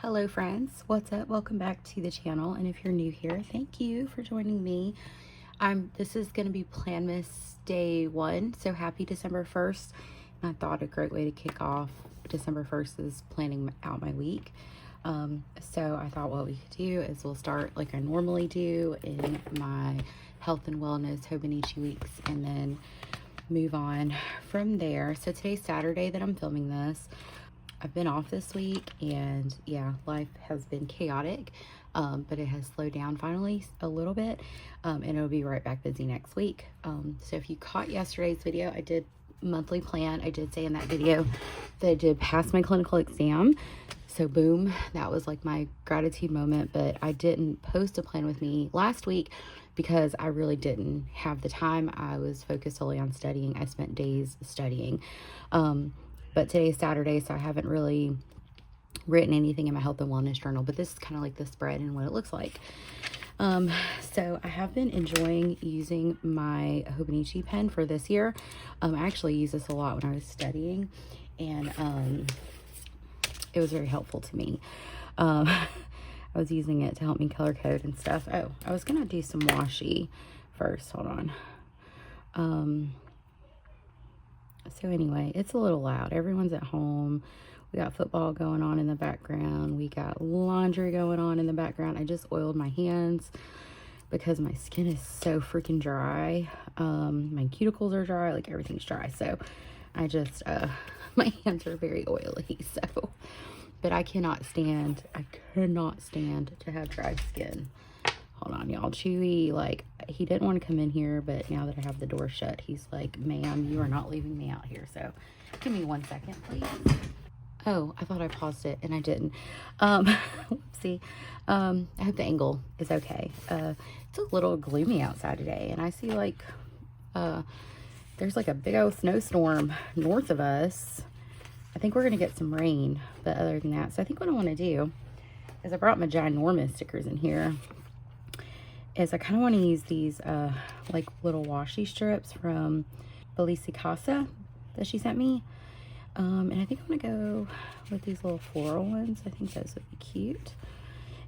Hello friends, what's up? Welcome back to the channel, and if you're new here, thank you for joining me. This is going to be PLANMAS day 1, so happy December 1st. And I thought a great way to kick off December 1st is planning out my week. So I thought what we could do is we'll start like I normally do in my health and wellness Hobonichi weeks, and then move on from there. So today's Saturday that I'm filming this. I've been off this week, and yeah, life has been chaotic, but it has slowed down finally a little bit, and it'll be right back busy next week. So if you caught yesterday's video, I did monthly plan. I did say in that video that I did pass my clinical exam. So boom, that was like my gratitude moment, but I didn't post a plan with me last week because I really didn't have the time. I was focused solely on studying. I spent days studying. But today's Saturday, so I haven't really written anything in my health and wellness journal, but this is kind of like the spread and what it looks like. So I have been enjoying using my Hobonichi pen for this year. I actually used this a lot when I was studying, and it was very helpful to me. I was using it to help me color code and stuff. Oh, I was going to do some washi first. Hold on. So anyway, it's a little loud. Everyone's at home. We got football going on in the background. We got laundry going on in the background. I just oiled my hands because my skin is so freaking dry. My cuticles are dry, like everything's dry. So I just, my hands are very oily. So, but I cannot stand to have dry skin. Hold on, y'all. Chewy, like, he didn't want to come in here, but now that I have the door shut, he's like, ma'am, you are not leaving me out here. So give me 1 second, please. Oh, I thought I paused it and I didn't. Whoopsie. I hope the angle is okay. It's a little gloomy outside today, and I see like, there's like a big old snowstorm north of us. I think we're going to get some rain, but other than that, so I think what I want to do is I brought my ginormous stickers in here. Is I kind of want to use these like little washi strips from Bellisi Casa that she sent me, and I think I'm gonna go with these little floral ones. I think those would be cute.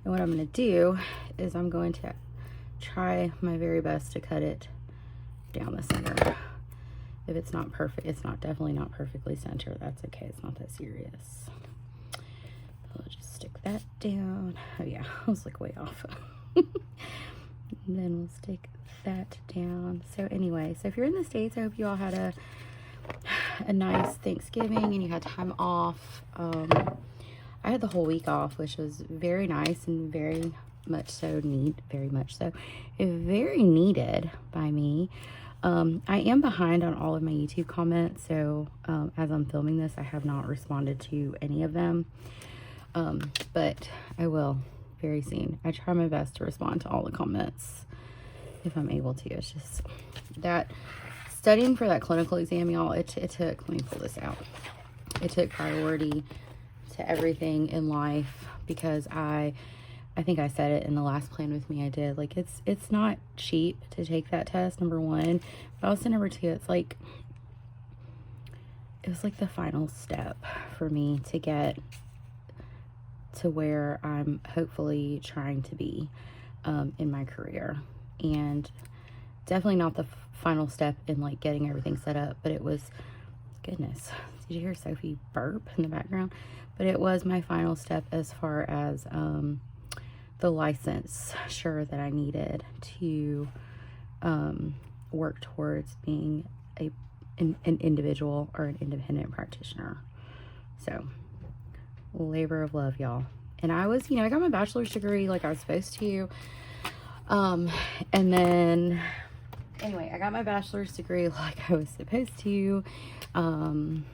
And what I'm gonna do is I'm going to try my very best to cut it down the center. If it's not perfect, it's not definitely not perfectly centered. That's okay. It's not that serious. I'll just stick that down. Oh yeah, I was like way off. And then we'll stick that down. So anyway, so if you're in the States, I hope you all had a nice Thanksgiving and you had time off. I had the whole week off, which was very nice and very much very needed by me. I am behind on all of my YouTube comments, so as I'm filming this, I have not responded to any of them, but I will very soon. I try my best to respond to all the comments if I'm able to. It's just that studying for that clinical exam, y'all, it took, let me pull this out. It took priority to everything in life, because I think I said it in the last plan with me I did. Like, it's not cheap to take that test, number one. But also number two, it was like the final step for me to get to where I'm hopefully trying to be in my career. And definitely not the final step in like getting everything set up, but it was, goodness, did you hear Sophie burp in the background? But it was my final step as far as the license sure that I needed to work towards being an individual or an independent practitioner. So labor of love, y'all. And I was, I got my bachelor's degree like I was supposed to. And then anyway, I got my bachelor's degree like I was supposed to in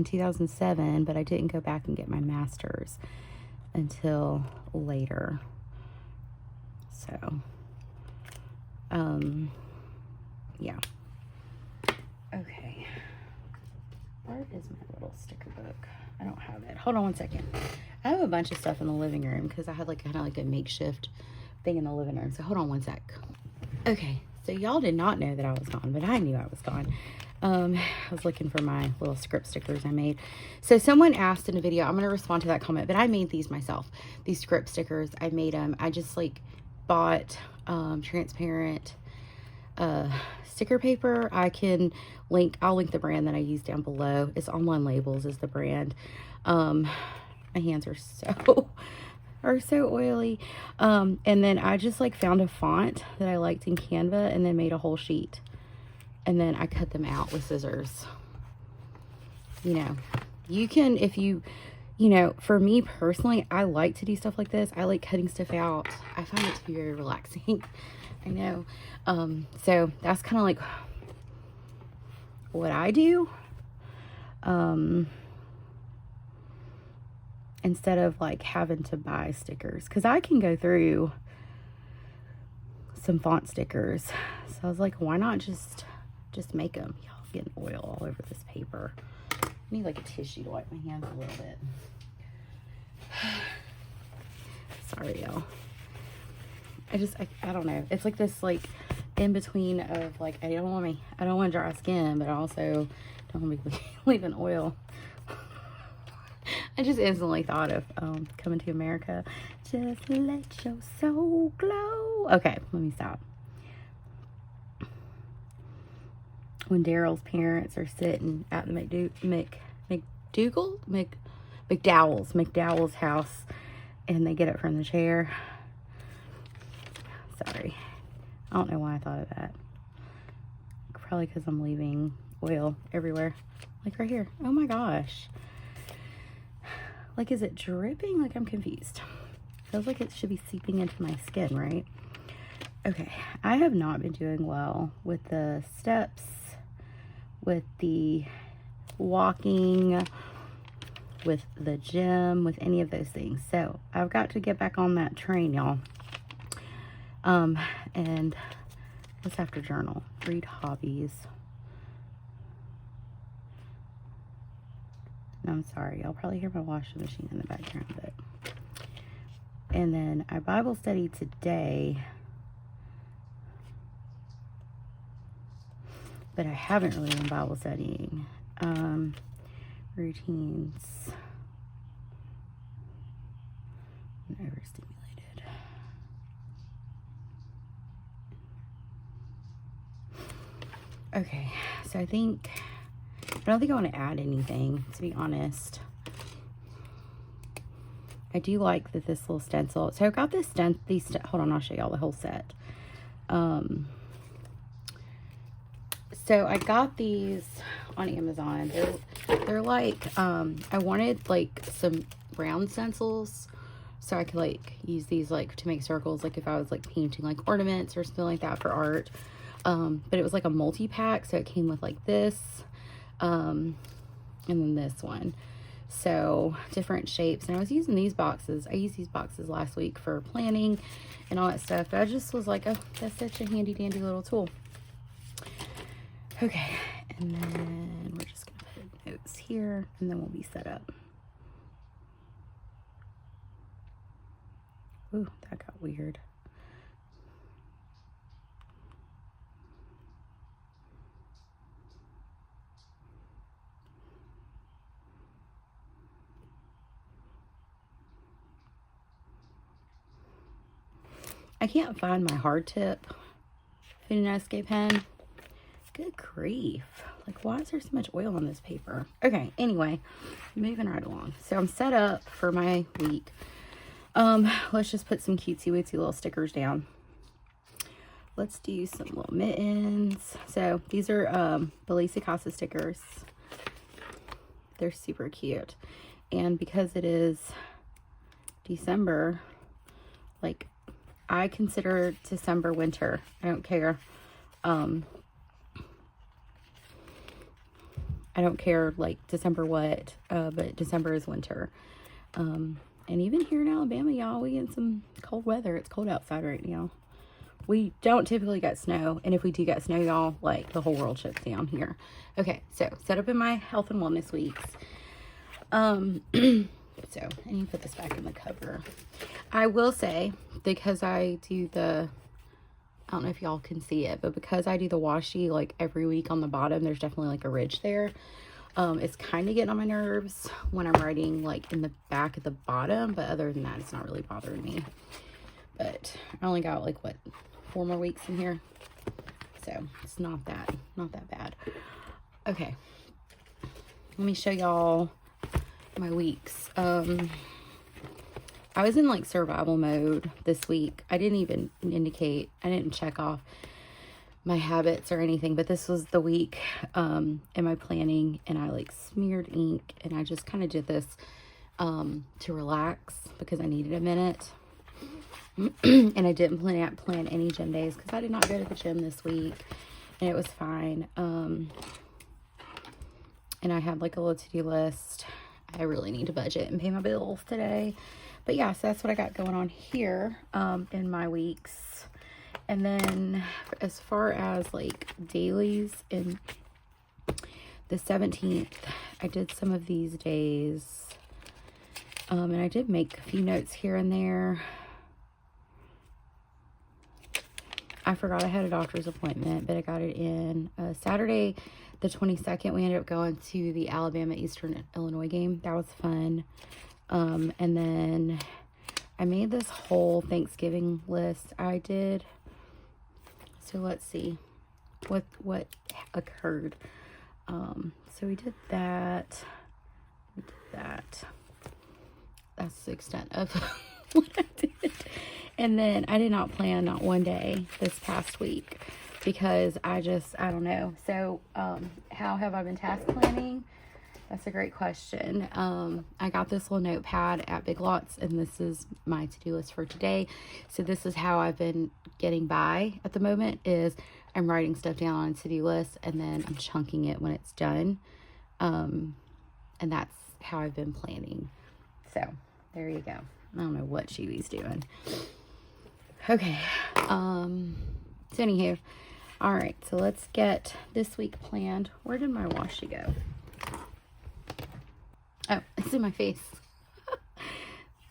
2007, but I didn't go back and get my master's until later. So yeah. Okay, where is my little sticker book? I don't have it. Hold on 1 second. I have a bunch of stuff in the living room because I had like kind of like a makeshift thing in the living room. So hold on 1 sec. Okay, so y'all did not know that I was gone, but I knew I was gone. I was looking for my little script stickers I made. So someone asked in a video, I'm going to respond to that comment, but I made these myself. These script stickers, I made them. I just like bought transparent sticker paper. I'll link the brand that I use down below. It's Online Labels is the brand. My hands are so oily. And then I just like found a font that I liked in Canva and then made a whole sheet. And then I cut them out with scissors. You know, you can, if you know, for me personally, I like to do stuff like this. I like cutting stuff out. I find it to be very relaxing. I know. So that's kind of like what I do. Instead of like having to buy stickers, because I can go through some font stickers. So I was like, why not just make them? Y'all, getting oil all over this paper. I need like a tissue to wipe my hands a little bit. Sorry, y'all. I don't know. It's like this like in between of like I don't want dry skin, but I also don't want to be leaving oil. I just instantly thought of Coming to America. Just let your soul glow. Okay, let me stop. When Daryl's parents are sitting at the McDowell's house, and they get up from the chair. Sorry, I don't know why I thought of that. Probably because I'm leaving oil everywhere, like right here. Oh my gosh. Like, is it dripping? Like, I'm confused. Feels like it should be seeping into my skin, right? Okay, I have not been doing well with the steps, with the walking, with the gym, with any of those things. So I've got to get back on that train, y'all. And let's have to journal, read hobbies. No, I'm sorry, y'all probably hear my washing machine in the background, but. And then our Bible study today, but I haven't really been Bible studying. Routines. I'm overstimulated. Okay, so I don't think I want to add anything, to be honest. I do like that this little stencil. So I got this hold on, I'll show y'all the whole set. So I got these on Amazon. They're like, I wanted like some round stencils so I could like use these like to make circles, like if I was like painting like ornaments or something like that for art. But it was like a multi-pack, so it came with like this, and then this one. So different shapes, and I was using these boxes. I used these boxes last week for planning and all that stuff, but I just was like, oh, that's such a handy dandy little tool. Okay, and then we're just gonna put notes here, and then we'll be set up. Ooh, that got weird. I can't find my hard tip Finisque pen. Good grief. Like, why is there so much oil on this paper? Okay, anyway, moving right along. So I'm set up for my week. Let's just put some cutesy wootsy little stickers down. Let's do some little mittens. So these are Belize Casa stickers. They're super cute. And because it is December, like, I consider December winter. I don't care. I don't care like December what, but December is winter. And even here in Alabama, y'all, we get some cold weather. It's cold outside right now. We don't typically get snow, and if we do get snow, y'all, like, the whole world shuts down here. Okay, so set up in my health and wellness weeks. So I need to put this back in the cover. I will say, because I do the I don't know if y'all can see it, but because I do the washi like every week on the bottom, there's definitely like a ridge there. It's kind of getting on my nerves when I'm writing like in the back at the bottom, but other than that, it's not really bothering me. But I only got like, what, 4 more weeks in here, so it's not that bad. Okay, let me show y'all my weeks. I was in like survival mode this week. I didn't check off my habits or anything, but this was the week in my planning, and I like smeared ink, and I just kind of did this to relax because I needed a minute. And I didn't plan any gym days because I did not go to the gym this week, and it was fine. And I had like a little to-do list. I really need to budget and pay my bills today. But yeah, so that's what I got going on here in my weeks. And then as far as like dailies, in the 17th, I did some of these days. And I did make a few notes here and there. I forgot I had a doctor's appointment, but I got it in. Saturday, the 22nd, we ended up going to the Alabama Eastern Illinois game. That was fun. And then I made this whole Thanksgiving list. I did. So let's see what occurred. So we did that. That's the extent of what I did. And then I did not plan not one day this past week because I don't know. So how have I been task planning? That's a great question. I got this little notepad at Big Lots, and this is my to-do list for today. So this is how I've been getting by at the moment, is I'm writing stuff down on a to-do list, and then I'm chunking it when it's done. And that's how I've been planning. So there you go. I don't know what Chewy's doing. Okay. So anywho, all right. So let's get this week planned. Where did my washi go? Oh, it's in my face.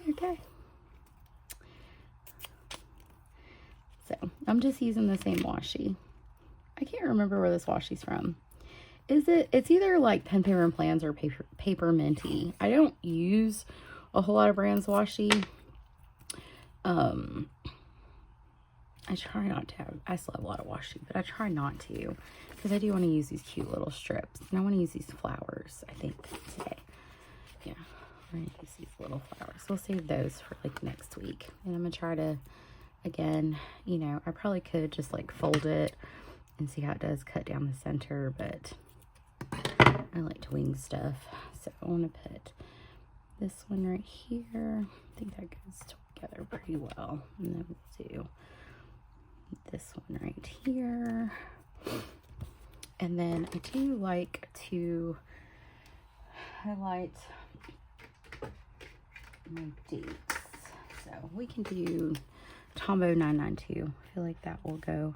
Okay. So I'm just using the same washi. I can't remember where this washi's from. It's either like Pen Paper and Plans or Paper Minty. I don't use a whole lot of brands washi. I try not to have, I still have a lot of washi, but I try not to because I do want to use these cute little strips. And I want to use these flowers, I think, today. Yeah, I'm going to use these little flowers. So we'll save those for like next week. And I'm going to try to, again, you know, I probably could just like fold it and see how it does cut down the center, but I like to wing stuff. So I want to put this one right here. I think that goes together pretty well. And then we'll do this one right here. And then I do like to highlight my dates. So we can do Tombow 992. I feel like that will go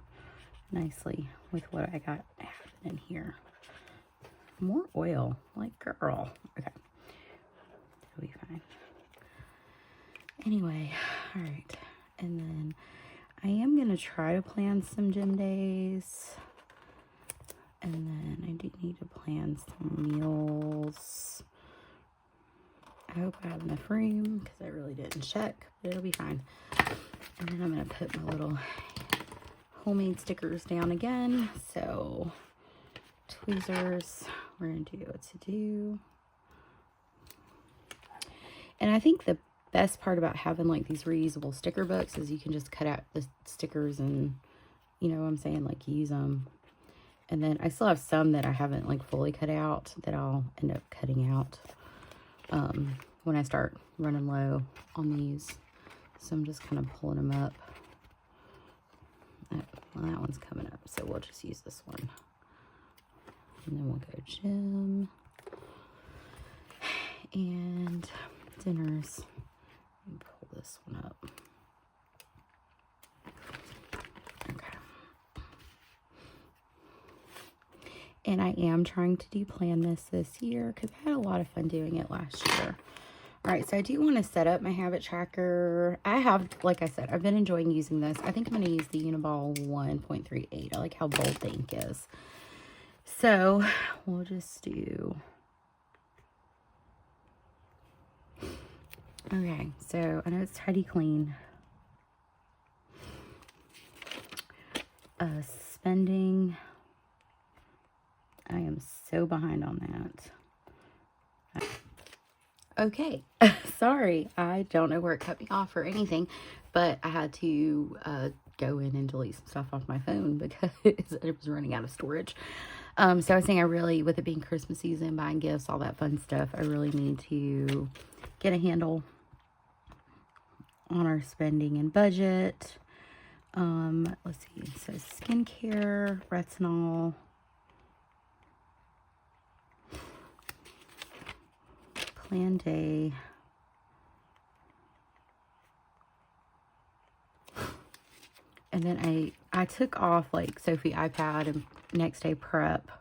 nicely with what I got happening here. More oil, like girl. Okay, it'll be fine. Anyway, all right. And then I am going to try to plan some gym days. And then I do need to plan some meals. I hope I have enough room because I really didn't check, but it'll be fine. And then I'm going to put my little homemade stickers down again. So tweezers, we're going to do what to do. And I think the best part about having like these reusable sticker books is you can just cut out the stickers and, you know what I'm saying, like use them. And then I still have some that I haven't like fully cut out that I'll end up cutting out when I start running low on these. So I'm just kind of pulling them up. Well, that one's coming up, so we'll just use this one. And then we'll go gym and dinners. And pull this one up. Okay. And I am trying to do PLANMAS this year because I had a lot of fun doing it last year. All right, so I do want to set up my habit tracker. I have, like I said, I've been enjoying using this. I think I'm going to use the Uniball 1.38. I like how bold the ink is. So we'll just do... Okay, so I know it's tidy clean. Spending. I am so behind on that. Okay, sorry. I don't know where it cut me off or anything, but I had to go in and delete some stuff off my phone because it was running out of storage. So I was saying I really, with it being Christmas season, buying gifts, all that fun stuff, I really need to get a handle on our spending and budget. Let's see, so skincare, retinol, plan day, and then I took off like Sophie iPad and next day prep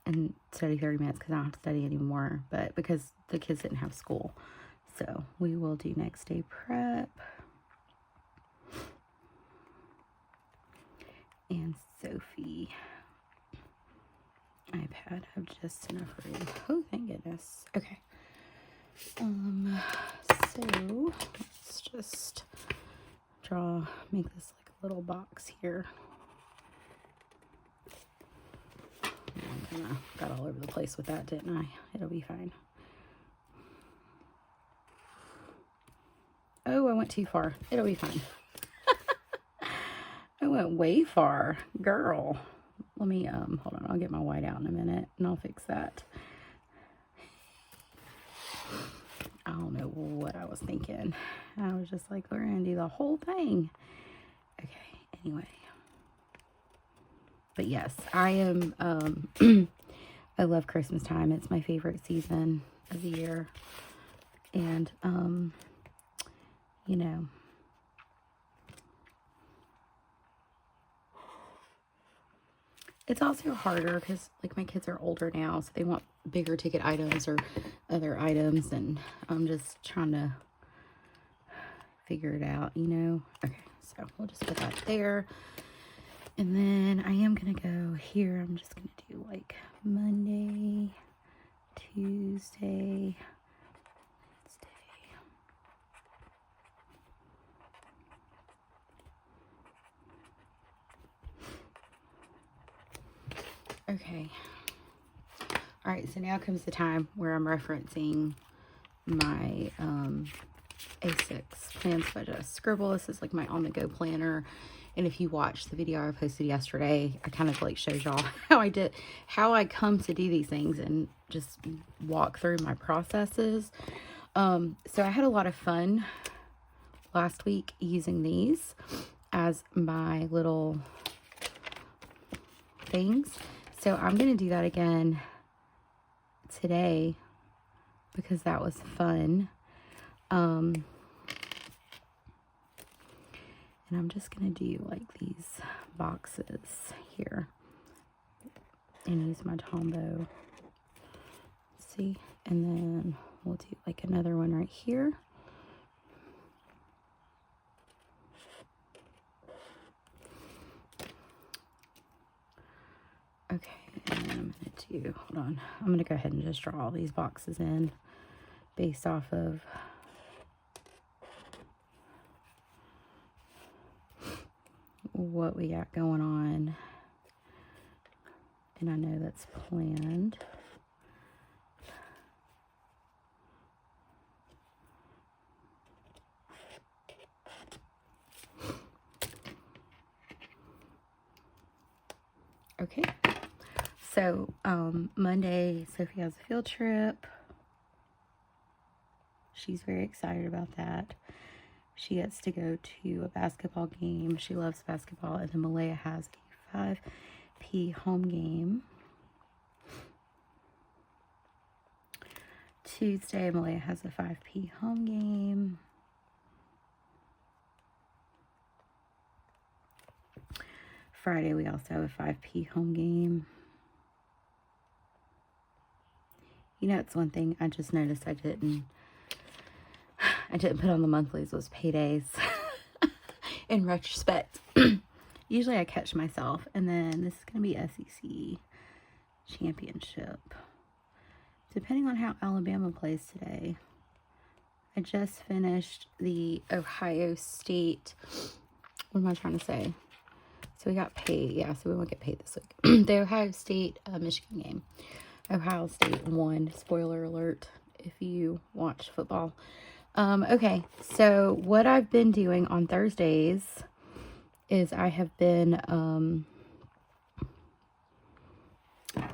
and study 30 minutes because I don't have to study anymore, but because the kids didn't have school. So we will do next day prep. And Sophie iPad have just enough room. Oh, thank goodness. Okay. So let's just make this like a little box here. I kind of got all over the place with that, didn't I? It'll be fine. Oh, I went too far. It'll be fine. I went way far. Girl. Let me, hold on. I'll get my white out in a minute and I'll fix that. I don't know what I was thinking. I was just like, we're going to do the whole thing. Okay, anyway. But yes, I am, I love Christmas time. It's my favorite season of the year. And, you know, it's also harder because, like, my kids are older now, so they want bigger ticket items or other items, and I'm just trying to figure it out, you know? Okay, so we'll just put that there. And then I am going to go here. I'm just going to do, like, Monday, Tuesday, okay. All right, so now comes the time where I'm referencing my A6 Plans Budget Scribble. This is like my on-the-go planner. And if you watched the video I posted yesterday, I kind of like showed y'all how I come to do these things and just walk through my processes. So I had a lot of fun last week using these as my little things. So I'm going to do that again today because that was fun. And I'm just going to do like these boxes here and use my Tombow. See? And then we'll do like another one right here. Okay, and then I'm going to do, hold on, I'm going to go ahead and just draw all these boxes in based off of what we got going on. And I know that's planned. Okay, so Monday, Sophie has a field trip. She's very excited about that. She gets to go to a basketball game. She loves basketball. And then Malaya has a 5p home game. Tuesday, Malaya has a 5p home game. Friday, we also have a 5p home game. You know, it's one thing I just noticed I didn't I didn't put on the monthlies was paydays. In retrospect. Usually I catch myself. And then this is going to be SEC championship. Depending on how Alabama plays today. I just finished the Ohio State. What am I trying to say? So we got paid. Yeah, so we won't get paid this week. The Ohio State Michigan game. Ohio State won. Spoiler alert if you watch football. Okay, so what I've been doing on Thursdays is I have been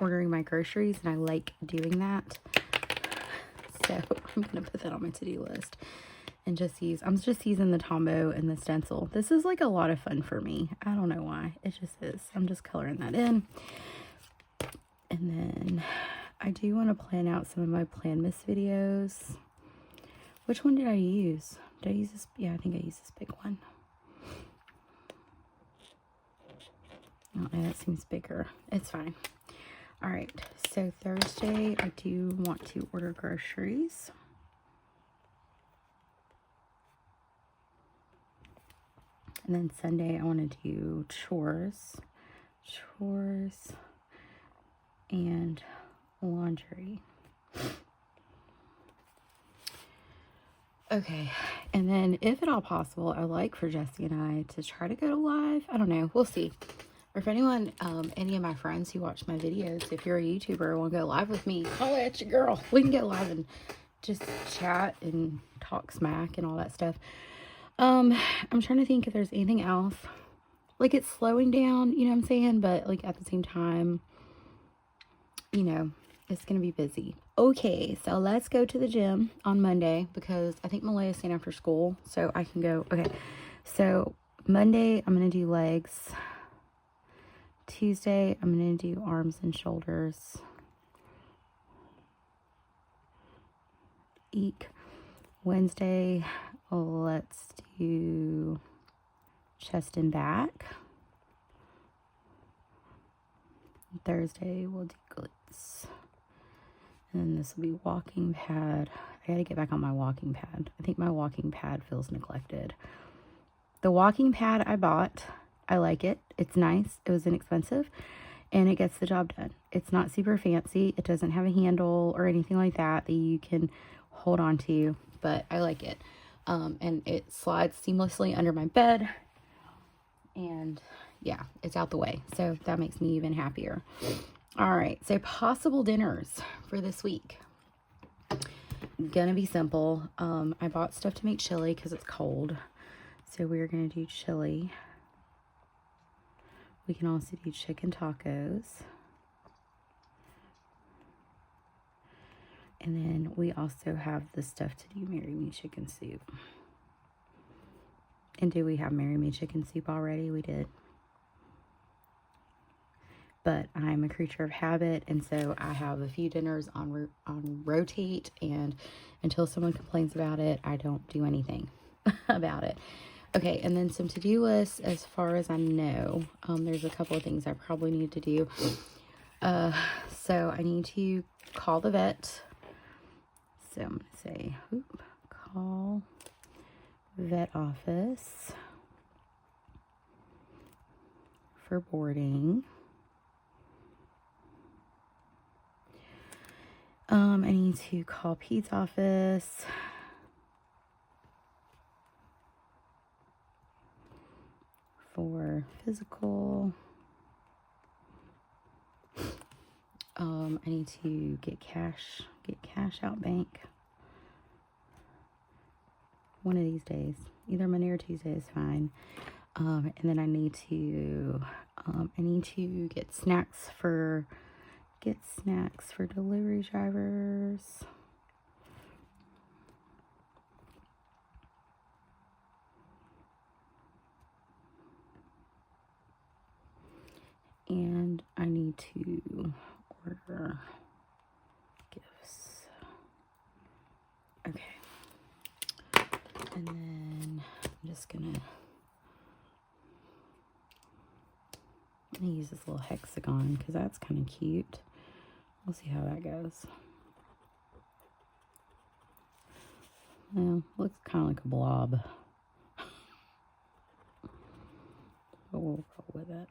ordering my groceries, and I like doing that. So I'm going to put that on my to-do list and I'm just using the Tombow and the stencil. This is like a lot of fun for me. I don't know why. It just is. I'm just coloring that in. And then I do want to plan out some of my PLANMAS videos. Which one did I use? Did I use this? Yeah, I think I used this big one. Oh, that seems bigger. It's fine. All right, so Thursday, I do want to order groceries. And then Sunday, I want to do chores and laundry. Okay, and then if at all possible, I like for Jesse and I to try to go to live. I don't know, we'll see. Or if anyone, any of my friends who watch my videos, if you're a YouTuber and want to go live with me, holla at your girl. We can get live and just chat and talk smack and all that stuff. I'm trying to think if there's anything else. Like, it's slowing down, you know what I'm saying? But, like, at the same time, you know, it's going to be busy. Okay, so let's go to the gym on Monday because I think Malaya's staying after school, so I can go. Okay, so Monday, I'm going to do legs. Tuesday, I'm going to do arms and shoulders. Eek. Wednesday, let's do chest and back. Thursday, we'll do glutes. And then this will be walking pad. I got to get back on my walking pad. I think my walking pad feels neglected. The walking pad I bought, I like it. It's nice. It was inexpensive. And it gets the job done. It's not super fancy. It doesn't have a handle or anything like that you can hold on to. But I like it. And it slides seamlessly under my bed. And yeah, it's out the way. So that makes me even happier. All right. So possible dinners for this week. Gonna be simple. I bought stuff to make chili because it's cold. So we're going to do chili. We can also do chicken tacos. And then we also have the stuff to do Marry Me chicken soup. And do we have Marry Me chicken soup already? We did. But I'm a creature of habit, and so I have a few dinners on rotate, and until someone complains about it, I don't do anything about it. Okay, and then some to-do lists as far as I know. There's a couple of things I probably need to do. So I need to call the vet. So I'm going to say, call vet office for boarding. I need to call Pete's office for physical. I need to get cash out bank one of these days, either Monday or Tuesday is fine. And then I need to get snacks for delivery drivers. And I need to order gifts. Okay. And then I'm just gonna use this little hexagon because that's kind of cute. We'll see how that goes. Well, looks kind of like a blob. But we'll roll with it.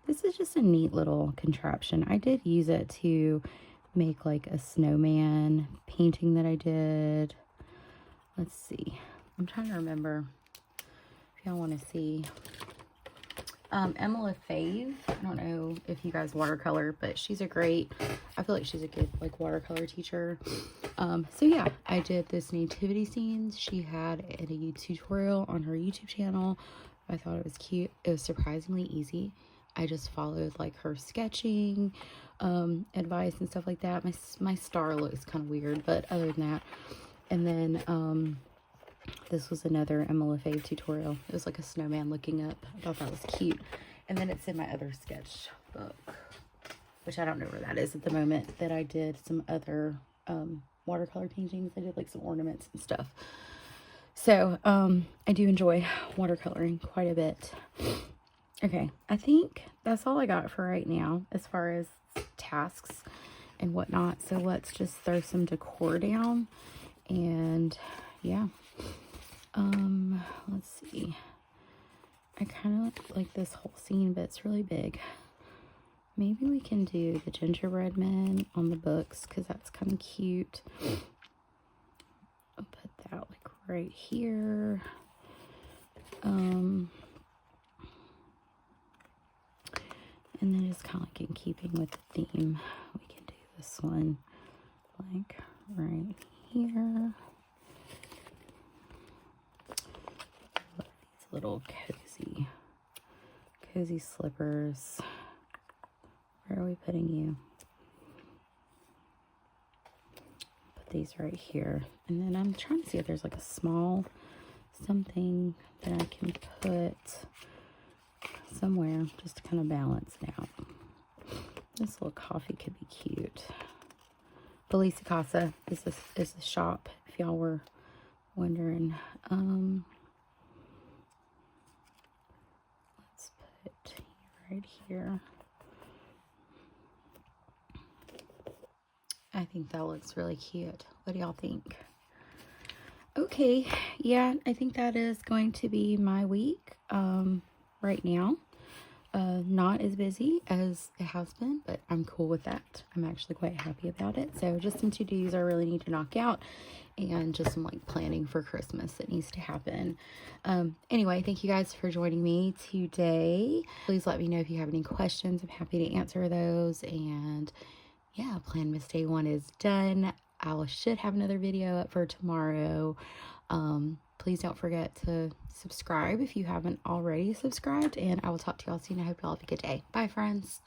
This is just a neat little contraption. I did use it to make like a snowman painting that I did. Let's see. I'm trying to remember if y'all want to see. Emma Fave. I don't know if you guys watercolor, but she's I feel like she's a good like watercolor teacher. So yeah, I did this nativity scenes she had in a tutorial on her YouTube channel. I thought it was cute. It was surprisingly easy. I just followed like her sketching advice and stuff like that. My star looks kind of weird, but other than that. And then this was another Emma Fave tutorial. It was like a snowman looking up. I thought that was cute. And then it's in my other sketch book, which I don't know where that is at the moment, that I did some other watercolor paintings. I did like some ornaments and stuff. So I do enjoy watercoloring quite a bit. Okay, I think that's all I got for right now as far as tasks and whatnot. So let's just throw some decor down and yeah. Let's see. I kind of like this whole scene, but it's really big. Maybe we can do the gingerbread men on the books because that's kind of cute. I'll put that like right here. And then just kind of like in keeping with the theme, we can do this one like right here. These little cozy slippers. Where are we putting you? Put these right here. And then I'm trying to see if there's like a small something that I can put somewhere just to kind of balance it out. This little coffee could be cute. Belisa Casa is the shop, if y'all were wondering. Let's put right here. I think that looks really cute. What do y'all think? Okay, yeah, I think that is going to be my week right now. Not as busy as it has been, but I'm cool with that. I'm actually quite happy about it. So just some to-dos I really need to knock out, and just some like planning for Christmas that needs to happen. Anyway, thank you guys for joining me today. Please let me know if you have any questions. I'm happy to answer those. And yeah, Planmas Day 1 is done. I should have another video up for tomorrow. Please don't forget to subscribe if you haven't already subscribed, and I will talk to y'all soon. I hope y'all have a good day. Bye, friends.